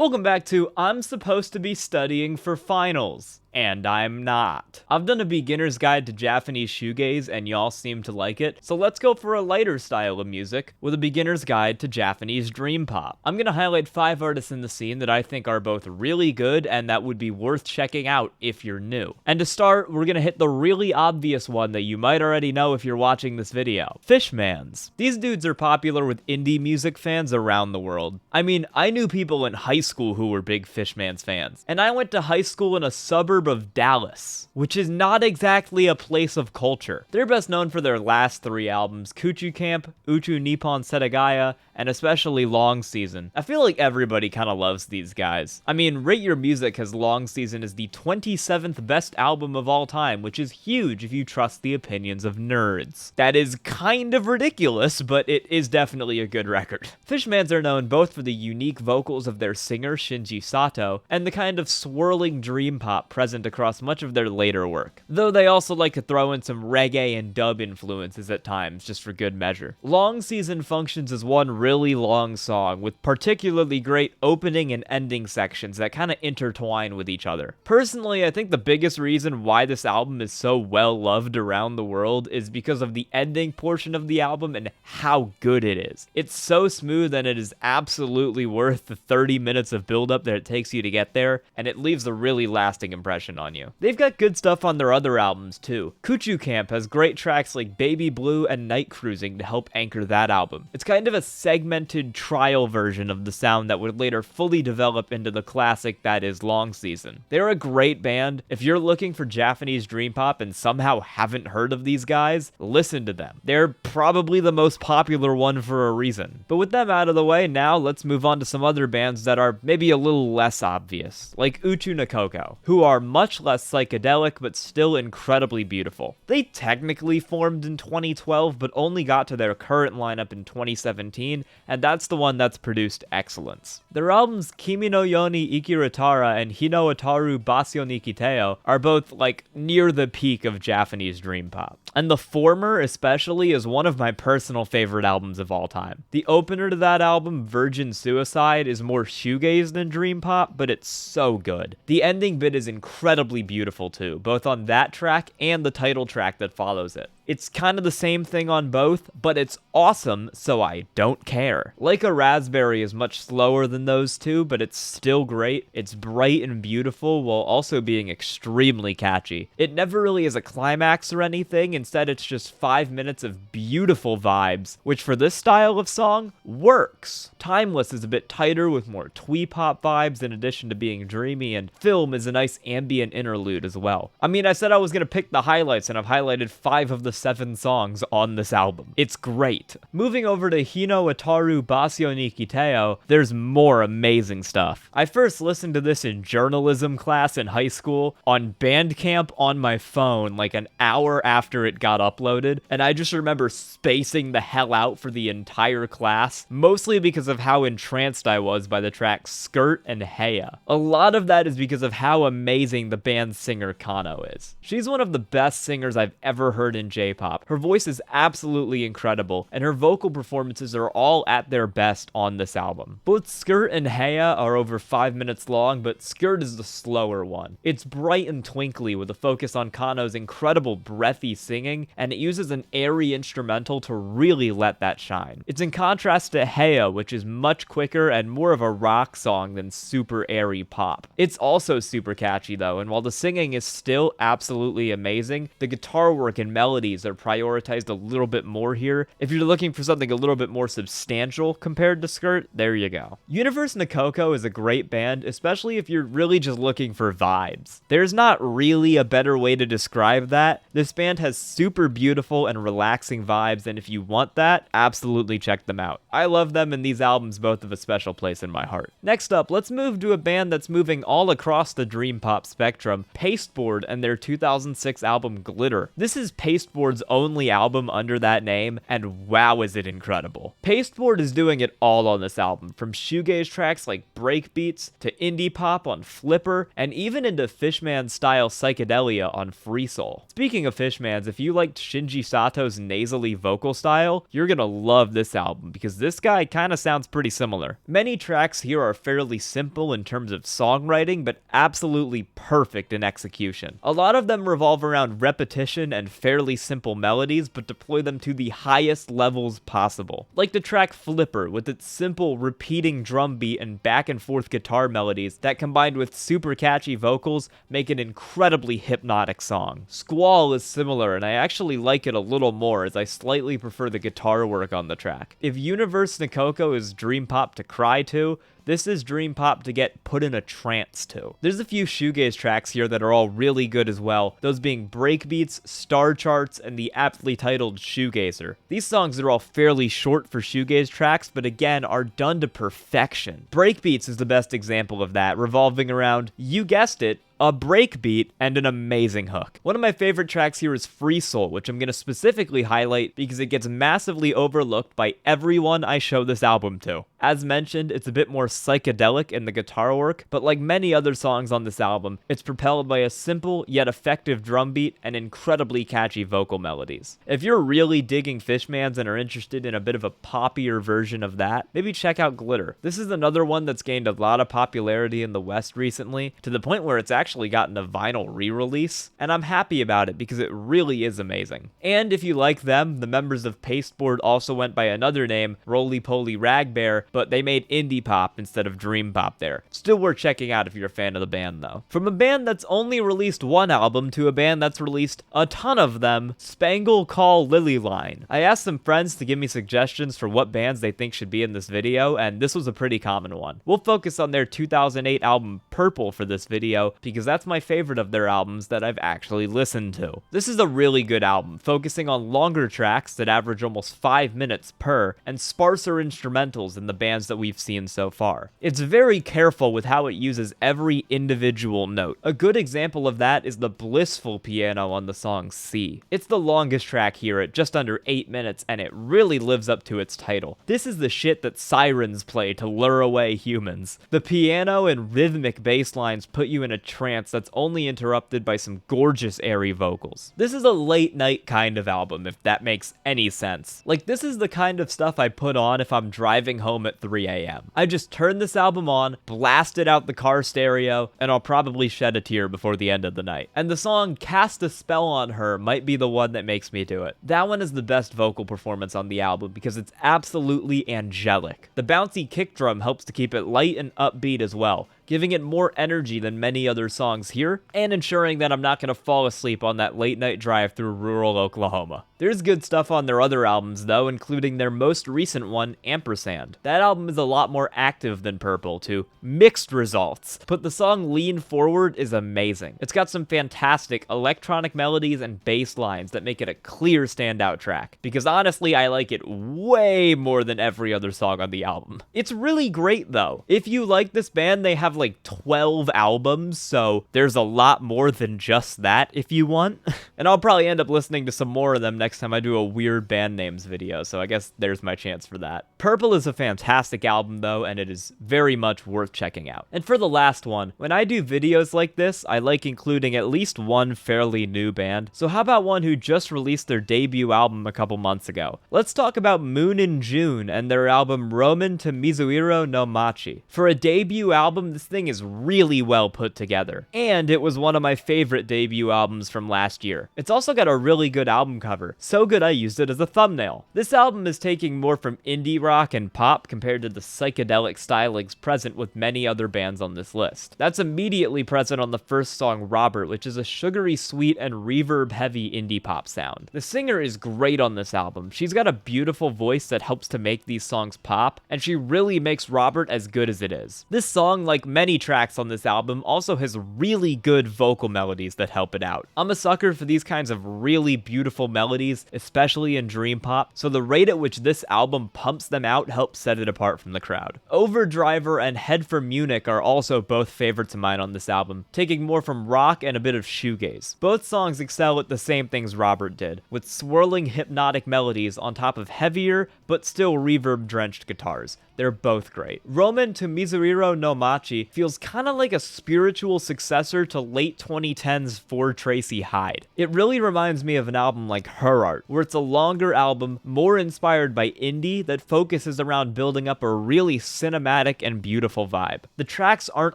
Welcome back to I'm supposed to be studying for finals. And I'm not. I've done a beginner's guide to Japanese shoegaze and y'all seem to like it, so let's go for a lighter style of music with a beginner's guide to Japanese dream pop. I'm gonna highlight 5 artists in the scene that I think are both really good and that would be worth checking out if you're new. And to start, we're gonna hit the really obvious one that you might already know if you're watching this video. Fishmans. These dudes are popular with indie music fans around the world. I mean, I knew people in high school who were big Fishmans fans, and I went to high school in a suburb of Dallas, which is not exactly a place of culture. They're best known for their last 3 albums, Kuchu Camp, Uchu Nippon Setagaya, and especially Long Season. I feel like everybody kind of loves these guys. I mean, Rate Your Music has Long Season as the 27th best album of all time, which is huge if you trust the opinions of nerds. That is kind of ridiculous, but it is definitely a good record. Fishmans are known both for the unique vocals of their singer Shinji Sato, and the kind of swirling dream pop present across much of their later work, though they also like to throw in some reggae and dub influences at times, just for good measure. Long Season functions as one really long song, with particularly great opening and ending sections that kind of intertwine with each other. Personally, I think the biggest reason why this album is so well loved around the world is because of the ending portion of the album and how good it is. It's so smooth and it is absolutely worth the 30 minutes of build-up that it takes you to get there, and it leaves a really lasting impression on you. They've got good stuff on their other albums too. Kuchu Camp has great tracks like Baby Blue and Night Cruising to help anchor that album. It's kind of a segmented trial version of the sound that would later fully develop into the classic that is Long Season. They're a great band. If you're looking for Japanese dream pop and somehow haven't heard of these guys, listen to them. They're probably the most popular one for a reason. But with them out of the way, now let's move on to some other bands that are maybe a little less obvious, like Uchu Nekoko, who are much less psychedelic but still incredibly beautiful. They technically formed in 2012 but only got to their current lineup in 2017, and that's the one that's produced excellence. Their albums Kimi no Yoni Ikiritara and Hino Ataru Basyo ni Kiteo are both like near the peak of Japanese dream pop. And the former especially is one of my personal favorite albums of all time. The opener to that album, Virgin Suicide, is more shoegaze than dream pop, but it's so good. The ending bit is incredibly beautiful too, both on that track and the title track that follows it. It's kind of the same thing on both, but it's awesome, so I don't care. Like a Raspberry is much slower than those two, but it's still great. It's bright and beautiful while also being extremely catchy. It never really is a climax or anything, instead it's just 5 minutes of beautiful vibes, which for this style of song, works. Timeless is a bit tighter with more twee pop vibes in addition to being dreamy, and Film is a nice ambient interlude as well. I mean, I said I was gonna pick the highlights, and I've highlighted 5 of the 7 songs on this album. It's great. Moving over to Hino Ataru Basyo ni Kiteo, there's more amazing stuff. I first listened to this in journalism class in high school on Bandcamp on my phone like an hour after it got uploaded, and I just remember spacing the hell out for the entire class, mostly because of how entranced I was by the tracks Skirt and Heya. A lot of that is because of how amazing the band's singer Kano is. She's one of the best singers I've ever heard in J-pop. Her voice is absolutely incredible, and her vocal performances are all at their best on this album. Both Skirt and Heya are over 5 minutes long, but Skirt is the slower one. It's bright and twinkly with a focus on Kano's incredible breathy singing, and it uses an airy instrumental to really let that shine. It's in contrast to Heya, which is much quicker and more of a rock song than super airy pop. It's also super catchy though, and while the singing is still absolutely amazing, the guitar work and melodies are prioritized a little bit more here. If you're looking for something a little bit more substantial compared to Skirt, there you go. Universe nekoko is a great band, especially if you're really just looking for vibes. There's not really a better way to describe that. This band has super beautiful and relaxing vibes, and if you want that, absolutely check them out. I love them, and these albums both have a special place in my heart. Next up, let's move to a band that's moving all across the dream pop spectrum, Pasteboard and their 2006 album Glitter. This is Pasteboard Pasteboard's only album under that name, and wow is it incredible. Pasteboard is doing it all on this album, from shoegaze tracks like breakbeats, to indie pop on Flipper, and even into Fishmans style psychedelia on Free Soul. Speaking of Fishmans, if you liked Shinji Sato's nasally vocal style, you're gonna love this album, because this guy kinda sounds pretty similar. Many tracks here are fairly simple in terms of songwriting, but absolutely perfect in execution. A lot of them revolve around repetition and fairly simple melodies, but deploy them to the highest levels possible. Like the track Flipper, with its simple, repeating drum beat and back and forth guitar melodies that, combined with super catchy vocals, make an incredibly hypnotic song. Squall is similar, and I actually like it a little more, as I slightly prefer the guitar work on the track. If Universe nekoko is dream pop to cry to, this is dream pop to get put in a trance to. There's a few shoegaze tracks here that are all really good as well, those being Breakbeats, Star Charts, and the aptly titled Shoegazer. These songs are all fairly short for shoegaze tracks, but again, are done to perfection. Breakbeats is the best example of that, revolving around, you guessed it, a breakbeat, and an amazing hook. One of my favorite tracks here is Free Soul, which I'm going to specifically highlight because it gets massively overlooked by everyone I show this album to. As mentioned, it's a bit more psychedelic in the guitar work, but like many other songs on this album, it's propelled by a simple yet effective drum beat and incredibly catchy vocal melodies. If you're really digging Fishmans and are interested in a bit of a poppier version of that, maybe check out Glitter. This is another one that's gained a lot of popularity in the West recently, to the point where it's actually gotten a vinyl re-release, and I'm happy about it because it really is amazing. And if you like them, the members of Pasteboard also went by another name, Roly Poly Ragbear, but they made indie pop instead of dream pop there. Still worth checking out if you're a fan of the band though. From a band that's only released one album to a band that's released a ton of them, Spangle Call lilli. I asked some friends to give me suggestions for what bands they think should be in this video, and this was a pretty common one. We'll focus on their 2008 album Purple for this video, because that's my favorite of their albums that I've actually listened to. This is a really good album, focusing on longer tracks that average almost 5 minutes per, and sparser instrumentals than the bands that we've seen so far. It's very careful with how it uses every individual note. A good example of that is the blissful piano on the song C. It's the longest track here at just under 8 minutes, and it really lives up to its title. This is the shit that sirens play to lure away humans. The piano and rhythmic bass lines put you in a trance that's only interrupted by some gorgeous airy vocals. This is a late night kind of album, if that makes any sense. Like, this is the kind of stuff I put on if I'm driving home at 3 a.m. I just turn this album on, blast it out the car stereo, and I'll probably shed a tear before the end of the night. And the song Cast a Spell on Her might be the one that makes me do it. That one is the best vocal performance on the album because it's absolutely angelic. The bouncy kick drum helps to keep it light and upbeat as well, giving it more energy than many other songs here, and ensuring that I'm not going to fall asleep on that late night drive through rural Oklahoma. There's good stuff on their other albums though, including their most recent one, Ampersand. That album is a lot more active than Purple, to mixed results, but the song Lean Forward is amazing. It's got some fantastic electronic melodies and bass lines that make it a clear standout track, because honestly I like it way more than every other song on the album. It's really great though. If you like this band, they have like 12 albums, so there's a lot more than just that if you want. And I'll probably end up listening to some more of them next time I do a weird band names video, so I guess there's my chance for that. Purple is a fantastic album though, and it is very much worth checking out. And for the last one, when I do videos like this, I like including at least one fairly new band, so how about one who just released their debut album a couple months ago? Let's talk about Moon in June and their album Roman to Mizuiro no Machi. For a debut album, this thing is really well put together, and it was one of my favorite debut albums from last year. It's also got a really good album cover, so good I used it as a thumbnail. This album is taking more from indie rock and pop compared to the psychedelic stylings present with many other bands on this list. That's immediately present on the first song, Robert, which is a sugary sweet and reverb heavy indie pop sound. The singer is great on this album. She's got a beautiful voice that helps to make these songs pop, and she really makes Robert as good as it is. This song, like many tracks on this album, also has really good vocal melodies that help it out. I'm a sucker for these kinds of really beautiful melodies, especially in dream pop, so the rate at which this album pumps them out helps set it apart from the crowd. Overdriver and Head for Munich are also both favorites of mine on this album, taking more from rock and a bit of shoegaze. Both songs excel at the same things Robert did, with swirling hypnotic melodies on top of heavier but still reverb-drenched guitars. They're both great. Roman to Mizuhiro no Machi feels kinda like a spiritual successor to late 2010's For Tracy Hyde. It really reminds me of an album like Her Art, where it's a longer album, more inspired by indie, that focuses around building up a really cinematic and beautiful vibe. The tracks aren't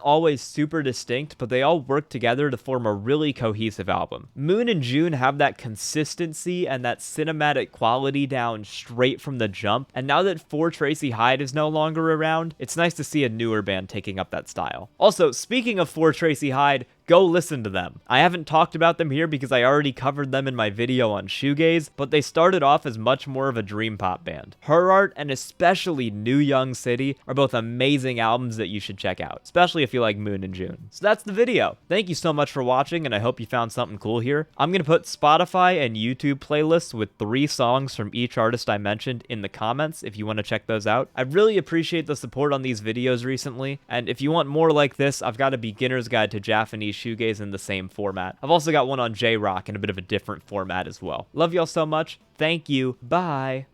always super distinct, but they all work together to form a really cohesive album. Moon and June have that consistency and that cinematic quality down straight from the jump, and now that For Tracy Hyde is no longer around, it's nice to see a newer band taking up that style. Also, speaking of For Tracy Hyde, go listen to them. I haven't talked about them here because I already covered them in my video on shoegaze, but they started off as much more of a dream pop band. Her Art and especially New Young City are both amazing albums that you should check out, especially if you like Moon and June. So that's the video. Thank you so much for watching, and I hope you found something cool here. I'm gonna put Spotify and YouTube playlists with 3 songs from each artist I mentioned in the comments if you want to check those out. I really appreciate the support on these videos recently, and if you want more like this, I've got a beginner's guide to Japanese shoegaze in the same format. I've also got one on J-Rock in a bit of a different format as well. Love y'all so much. Thank you. Bye.